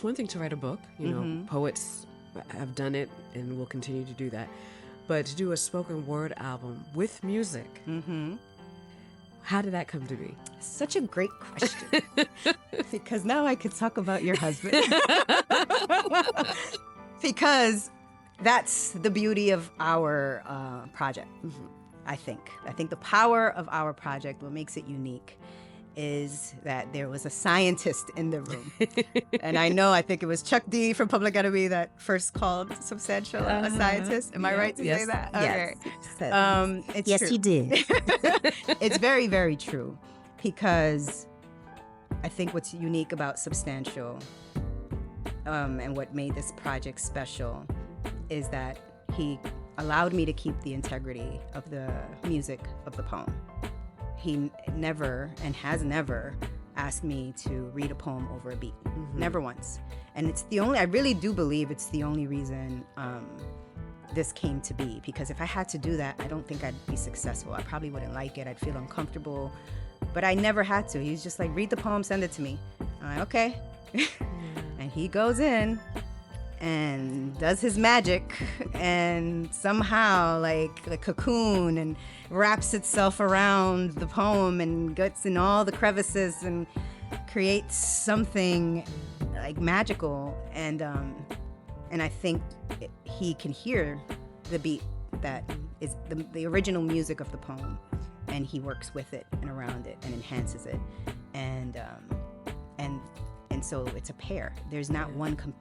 it's one thing to write a book. You know, poets have done it and will continue to do that. But to do a spoken word album with music, how did that come to be? Such a great question. Because now I could talk about your husband. Because that's the beauty of our project, I think. I think the power of our project, what makes it unique, is that there was a scientist in the room. And I think it was Chuck D from Public Enemy that first called Substantial a scientist. Am I right to say that? Okay. Yes, yes, true. he did. It's very, very true, because I think what's unique about Substantial and what made this project special is that he allowed me to keep the integrity of the music of the poem. He never and has never asked me to read a poem over a beat. Never once. And it's the only, I really do believe it's the only reason this came to be. Because if I had to do that, I don't think I'd be successful. I probably wouldn't like it. I'd feel uncomfortable. But I never had to. He's just like, read the poem, send it to me. I'm like, okay. And he goes in and does his magic and somehow like the cocoon and wraps itself around the poem and gets in all the crevices and creates something like magical. And I think he can hear the beat that is the original music of the poem, and he works with it and around it and enhances it. And so it's a pair. There's not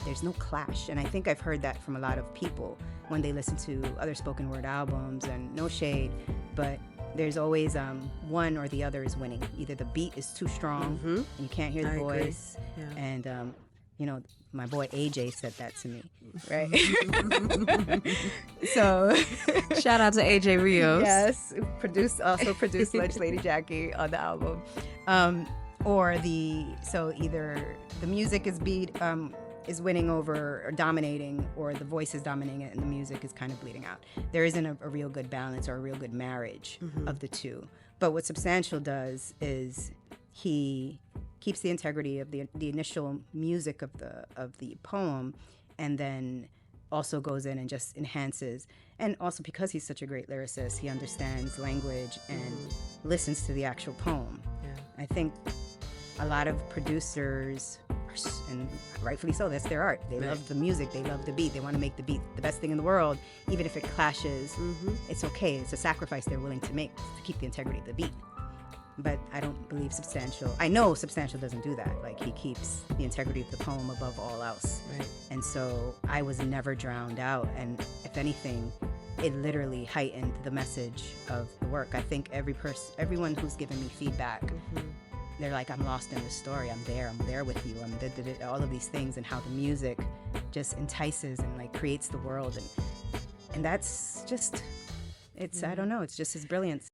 there's no clash. And I think I've heard that from a lot of people when they listen to other spoken word albums, and no shade, but there's always one or the other is winning. Either the beat is too strong and you can't hear the voice. Yeah. And, you know, my boy AJ said that to me, right? So shout out to AJ Rios. Yes, also produced Lunch Lady Jackie on the album. So either the music is winning over or dominating, or the voice is dominating it and the music is kind of bleeding out. There isn't a real good balance or a real good marriage of the two. But what Substantial does is he keeps the integrity of the initial music of the poem, and then also goes in and just enhances. And also, because he's such a great lyricist, he understands language and listens to the actual poem. Yeah. I think a lot of producers, and rightfully so, that's their art. They love the music, they love the beat, they want to make the beat the best thing in the world. Even if it clashes, it's okay. It's a sacrifice they're willing to make to keep the integrity of the beat. But I don't believe Substantial, I know Substantial doesn't do that. Like, he keeps the integrity of the poem above all else. Right. And so I was never drowned out. And if anything, it literally heightened the message of the work. I think everyone who's given me feedback, they're like, I'm lost in the story. I'm there with you. All of these things, and how the music just entices and like creates the world. And that's just, I don't know, it's just his brilliance.